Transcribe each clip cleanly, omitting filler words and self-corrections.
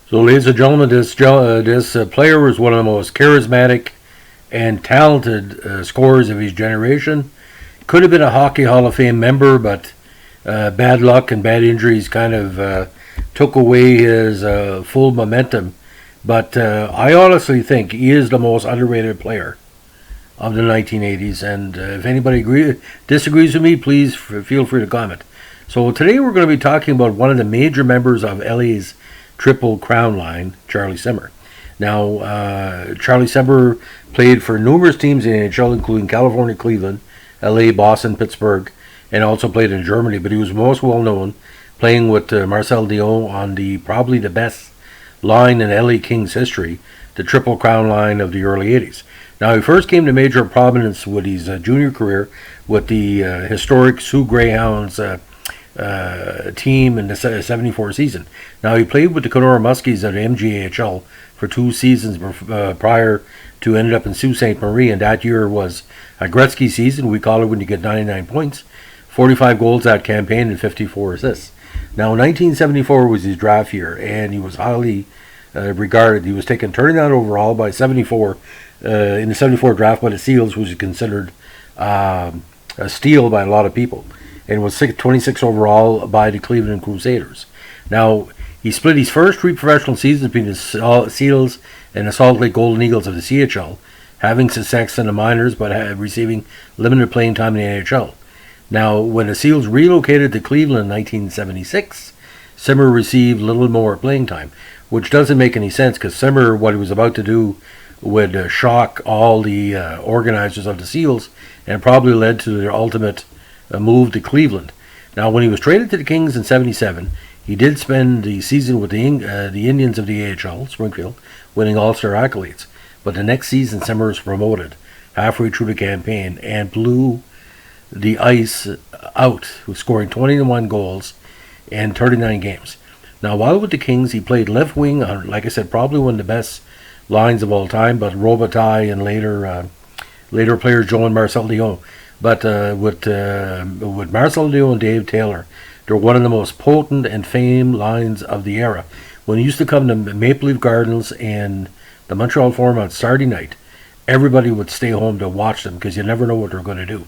So, ladies and gentlemen, this player was one of the most charismatic and talented scorers of his generation. Could have been a Hockey Hall of Fame member, but bad luck and bad injuries kind of took away his full momentum. But I honestly think he is the most underrated player of the 1980s. And if anybody disagrees with me, please feel free to comment. So today we're going to be talking about one of the major members of LA's Triple Crown line, Charlie Simmer. Now, Charlie Simmer played for numerous teams in the NHL, including California, Cleveland, LA, Boston, Pittsburgh, and also played in Germany. But he was most well known playing with Marcel Dion on probably the best line in LA Kings history, the Triple Crown line of the early 80s. Now, he first came to major prominence with his junior career with the historic Sioux Greyhounds team in the 74 season. Now, he played with the Kenora Muskies at MGHL for 2 seasons prior to ended up in Sault Ste. Marie, and that year was a Gretzky season. We call it when you get 99 points, 45 goals that campaign, and 54 assists. Now, 1974 was his draft year, and he was highly regarded. He was taken 39 overall by 74 in the 74 draft by the Seals, which is considered a steal by a lot of people, and was 26 overall by the Cleveland Crusaders. Now, he split his first 3 professional seasons between the Seals and the Salt Lake Golden Eagles of the CHL, having success in the minors but receiving limited playing time in the NHL. Now, when the Seals relocated to Cleveland in 1976, Simmer received little more playing time, which doesn't make any sense because Simmer, what he was about to do, would shock all the organizers of the Seals and probably led to their ultimate move to Cleveland. Now, when he was traded to the Kings in 77, he did spend the season with the Indians of the AHL, Springfield, winning All-Star accolades. But the next season, Simmer was promoted halfway through the campaign and blew the ice out, scoring 21 goals in 39 games. Now, while with the Kings, he played left wing, like I said, probably one of the best lines of all time, but Robitaille and later players Joe and Marcel Dion. But with Marcel Dion and Dave Taylor, they're one of the most potent and famed lines of the era. When he used to come to Maple Leaf Gardens and the Montreal Forum on Saturday night, everybody would stay home to watch them because you never know what they're going to do.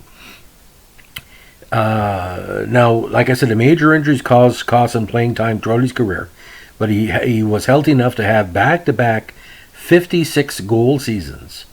Now, like I said, the major injuries cost him playing time throughout his career, but he was healthy enough to have back-to-back 56 goal seasons,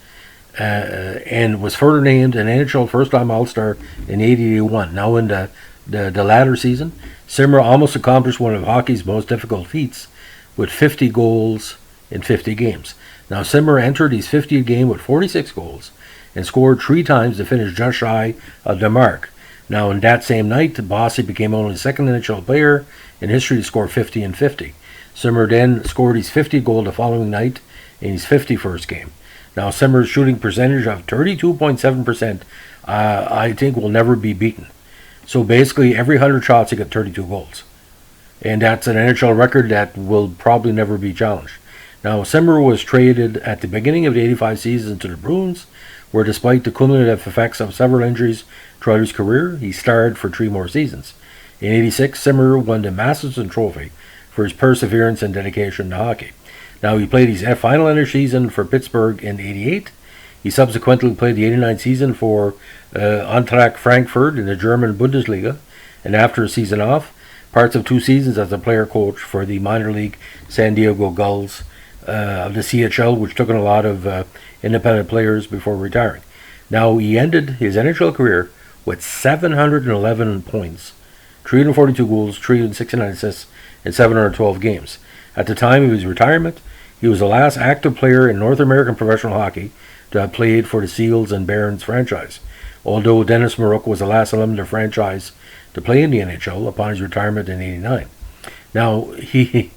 and was further named an NHL first-time All-Star in 1981. Now, in the latter season, Simmer almost accomplished one of hockey's most difficult feats with 50 goals in 50 games. Now, Simmer entered his 50th game with 46 goals and scored 3 times to finish just shy of the mark. Now, in that same night, Bossy became only the second NHL player in history to score 50 and 50. Simmer then scored his 50th goal the following night in his 51st game. Now, Simmer's shooting percentage of 32.7%, I think, will never be beaten. So basically, every 100 shots, he got 32 goals. And that's an NHL record that will probably never be challenged. Now, Simmer was traded at the beginning of the 85 season to the Bruins, where despite the cumulative effects of several injuries throughout his career, he starred for 3 more seasons. In 86, Simmer won the Masterton Trophy for his perseverance and dedication to hockey. Now, he played his final NHL season for Pittsburgh in 88. He subsequently played the 89 season for Eintracht Frankfurt in the German Bundesliga, and after a season off, parts of 2 seasons as a player coach for the minor league San Diego Gulls of the CHL, which took in a lot of independent players before retiring. Now, he ended his NHL career with 711 points, 342 goals, 369 assists, and 712 games. At the time of his retirement, he was the last active player in North American professional hockey to have played for the Seals and Barons franchise, although Dennis Maruk was the last alum of the franchise to play in the NHL upon his retirement in 89. Now, he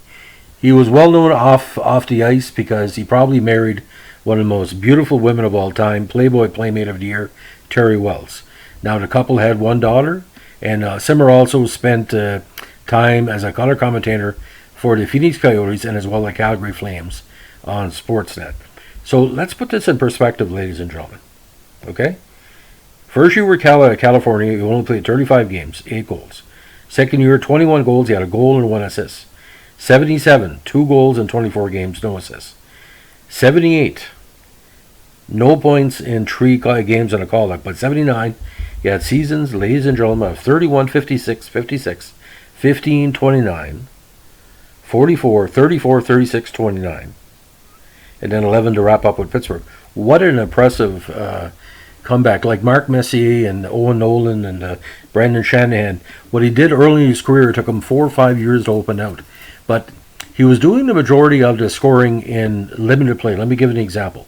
was well known off the ice because he probably married one of the most beautiful women of all time, Playboy Playmate of the Year, Terry Wells. Now, the couple had 1 daughter, and Simmer also spent time as a color commentator for the Phoenix Coyotes and as well the Calgary Flames on Sportsnet. So let's put this in perspective, ladies and gentlemen. Okay? First year with California, he only played 35 games, 8 goals. Second year, 21 goals, he had a goal and 1 assist. 77, 2 goals in 24 games, no assists. 78, no points in 3 games on a call-up. But 79, he had seasons, ladies and gentlemen, of 31, 56, 56, 15, 29, 44, 34, 36, 29. And then 11 to wrap up with Pittsburgh. What an impressive comeback. Like Mark Messier and Owen Nolan and Brendan Shanahan, what he did early in his career, it took him 4 or 5 years to open out. But he was doing the majority of the scoring in limited play. Let me give an example.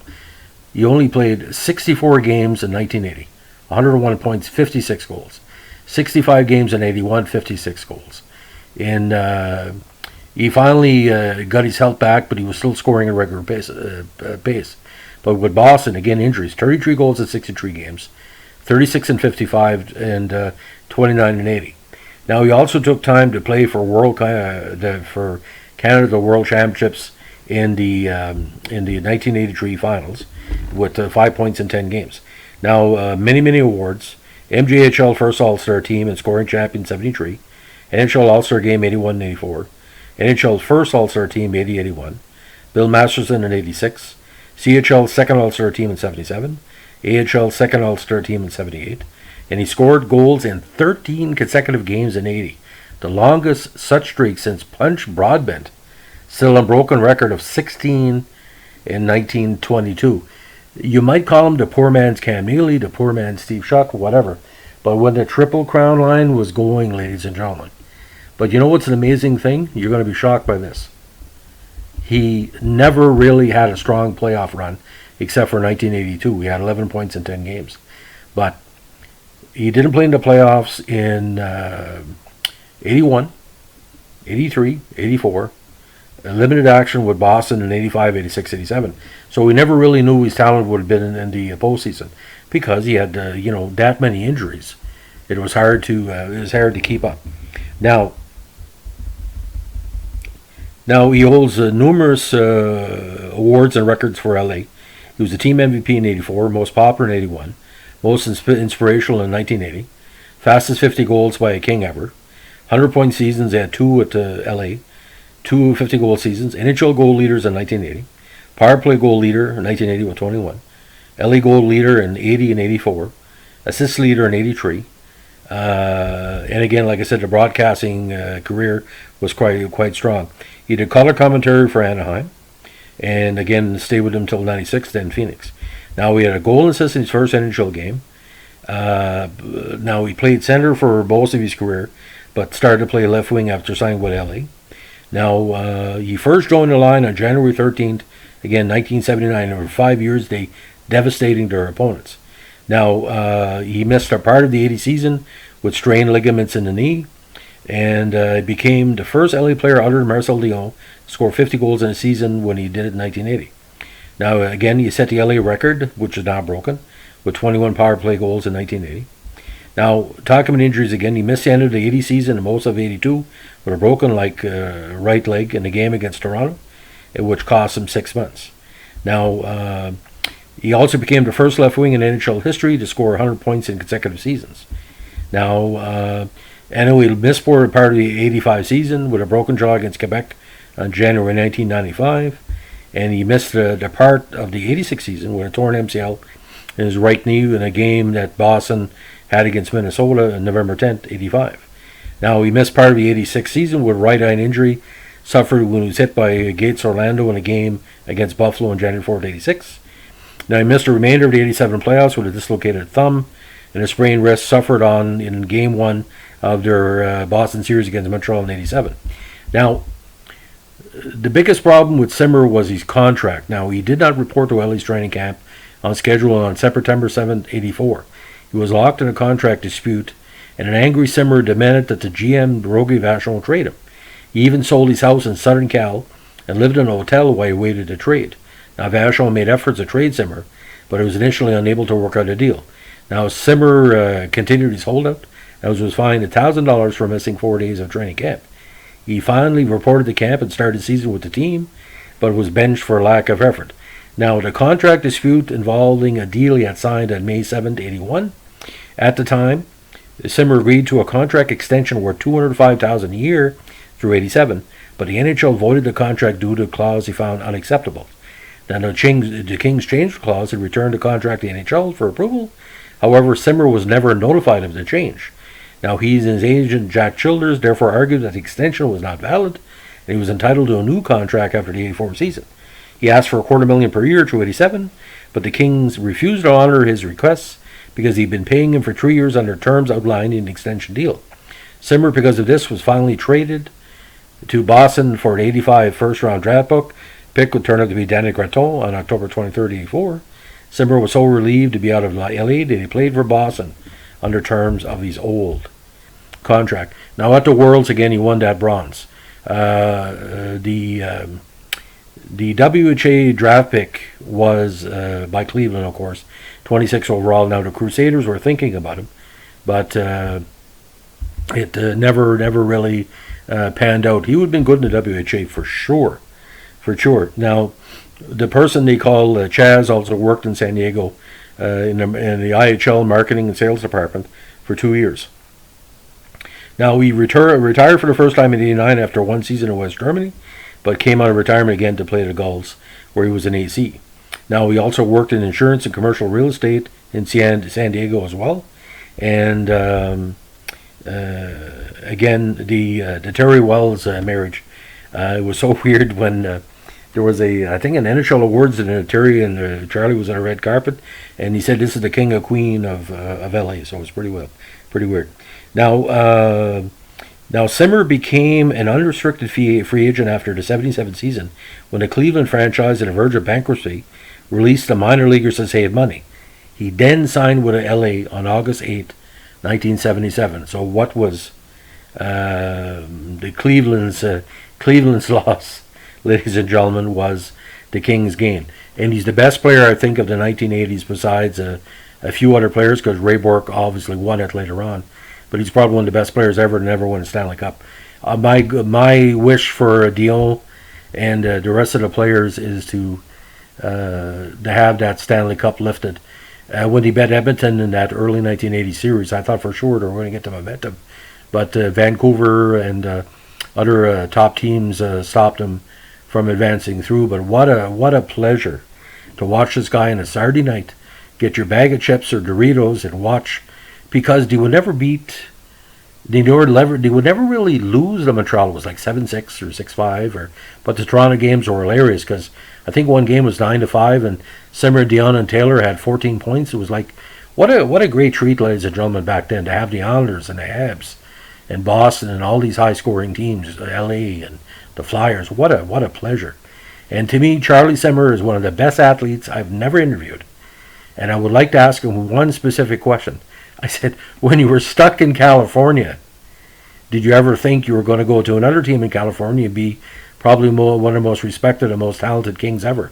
He only played 64 games in 1980, 101 points, 56 goals. 65 games in 81, 56 goals. And he finally got his health back, but he was still scoring at regular pace. But with Boston, again, injuries. 33 goals in 63 games, 36 and 55, and 29 and 80. Now, he also took time to play for for Canada World Championships in the 1983 finals with 5 points in 10 games. Now, many awards. MJHL First All-Star Team and Scoring Champion 73. NHL All-Star Game 81 and 84. NHL First All-Star Team 80-81. Bill Masterson in 86. CHL Second All-Star Team in 77. AHL Second All-Star Team in 78. And he scored goals in 13 consecutive games in 80. The longest such streak since Punch Broadbent. Still a broken record of 16 in 1922. You might call him the poor man's Cam Neely, the poor man's Steve Shuck, whatever. But when the Triple Crown line was going, ladies and gentlemen. But you know what's an amazing thing? You're going to be shocked by this. He never really had a strong playoff run, except for 1982. He had 11 points in 10 games. But he didn't play in the playoffs in 81, 83, 84. Limited action with Boston in 85, 86, 87. So we never really knew his talent would have been in the postseason because he had that many injuries. It was hard to keep up. Now he holds numerous awards and records for LA. He was the team MVP in 84, most popular in 81, most inspirational in 1980, fastest 50 goals by a King ever, 100-point seasons. They had 2 at LA. 2 50-goal seasons, NHL goal leaders in 1980, power play goal leader in 1980 with 21, LA goal leader in 80 and 84, assist leader in 83, and again, like I said, the broadcasting career was quite strong. He did color commentary for Anaheim, and again stayed with them until 96, then Phoenix. Now he had a goal and assist in his first NHL game. Now he played center for most of his career, but started to play left wing after signing with LA. Now, he first joined the line on January 13th, again, 1979. Over 5 years, they devastating their opponents. Now, he missed a part of the 80 season with strained ligaments in the knee, and became the first LA player other than Marcel Dion to score 50 goals in a season when he did it in 1980. Now, again, he set the LA record, which is now broken, with 21 power play goals in 1980. Now, talking about injuries again, he missed the end of the 80 season and most of 82 with a broken right leg in the game against Toronto, which cost him 6 months. Now, he also became the first left wing in NHL history to score 100 points in consecutive seasons. Now, anyway, he missed part of the 85 season with a broken jaw against Quebec on January 1995, and he missed the part of the 86 season with a torn MCL in his right knee in a game that Boston had against Minnesota on November 10th, 85. Now, he missed part of the 86 season with right eye injury suffered when he was hit by Gates Orlando in a game against Buffalo on January 4th, 86. Now, he missed the remainder of the 87 playoffs with a dislocated thumb and a sprained wrist suffered in Game 1 of their Boston series against Montreal in 87. Now, the biggest problem with Simmer was his contract. Now, he did not report to LA's training camp on schedule on September 7th, 84. He was locked in a contract dispute, and an angry Simmer demanded that the GM, Rogie Vachon, trade him. He even sold his house in Southern Cal and lived in a hotel while he waited to trade. Now, Vachon made efforts to trade Simmer, but he was initially unable to work out a deal. Now, Simmer continued his holdout and was fined $1,000 for missing 4 days of training camp. He finally reported to camp and started the season with the team, but was benched for lack of effort. Now, the contract dispute involving a deal he had signed on May 7th, 81. At the time, Simmer agreed to a contract extension worth $205,000 a year through 87, but the NHL voided the contract due to a clause he found unacceptable. Then the Kings changed the clause and returned the contract to the NHL for approval. However, Simmer was never notified of the change. Now, he and his agent, Jack Childers, therefore argued that the extension was not valid, and he was entitled to a new contract after the 84 season. He asked for $250,000 per year through 87, but the Kings refused to honor his requests because he'd been paying him for 3 years under terms outlined in the extension deal. Simmer, because of this, was finally traded to Boston for an 85 first-round draft pick would turn out to be Danny Graton on October 23rd, 84. Simmer was so relieved to be out of LA that he played for Boston under terms of his old contract. Now at the Worlds again, he won that bronze. The WHA draft pick was by Cleveland, of course, 26 overall. Now the Crusaders were thinking about him, but it never really panned out. He would have been good in the WHA for sure. Now, the person they call Chaz also worked in San Diego in the IHL marketing and sales department for 2 years. Now, he retired for the first time in '89 after one season in West Germany, but came out of retirement again to play the Gulls, where he was an AC. Now, he also worked in insurance and commercial real estate in San Diego as well. And again, the Terry Wells marriage. It was so weird when there was I think an NHL awards and Terry and Charlie was on a red carpet, and he said this is the king and queen of LA. So it was pretty weird. Now Simmer became an unrestricted free agent after the 77 season when the Cleveland franchise, on the verge of bankruptcy, released the minor leaguers to save money. He then signed with LA on August 8, 1977. So what was the Cleveland's loss, ladies and gentlemen, was the Kings' gain. And he's the best player, I think, of the 1980s besides a few other players, because Ray Bourque obviously won it later on. But he's probably one of the best players ever to never win a Stanley Cup. My wish for Dion and the rest of the players is to have that Stanley Cup lifted. When he bet Edmonton in that early 1980 series, I thought for sure they were going to get the momentum. But Vancouver and other top teams stopped him from advancing through. But what a pleasure to watch this guy on a Saturday night, get your bag of chips or Doritos and watch, because they would never beat, they would never really lose to Montreal. It was like 7-6 or 6-5, but the Toronto games were hilarious because I think one game was 9-5 and Simmer, Dion, and Taylor had 14 points. It was like, what a great treat, ladies and gentlemen, back then to have the Islanders and the Habs and Boston and all these high-scoring teams, LA and the Flyers. What a pleasure. And to me, Charlie Simmer is one of the best athletes I've never interviewed. And I would like to ask him one specific question. I said, when you were stuck in California, did you ever think you were going to go to another team in California and be probably one of the most respected and most talented Kings ever?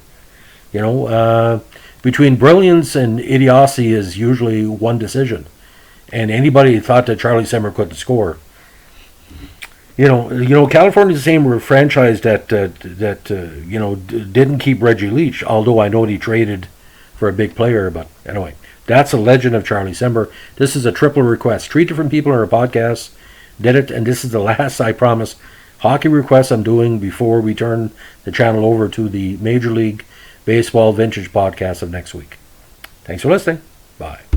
You know, between brilliance and idiocy is usually one decision. And anybody who thought that Charlie Simmer couldn't score, you know, California's the same franchise that didn't keep Reggie Leach, although I know he traded for a big player. But anyway, that's a legend of Charlie Simmer. This is a triple request. 3 different people on our podcast did it, and this is the last, I promise, hockey request I'm doing before we turn the channel over to the Major League Baseball Vintage podcast of next week. Thanks for listening. Bye.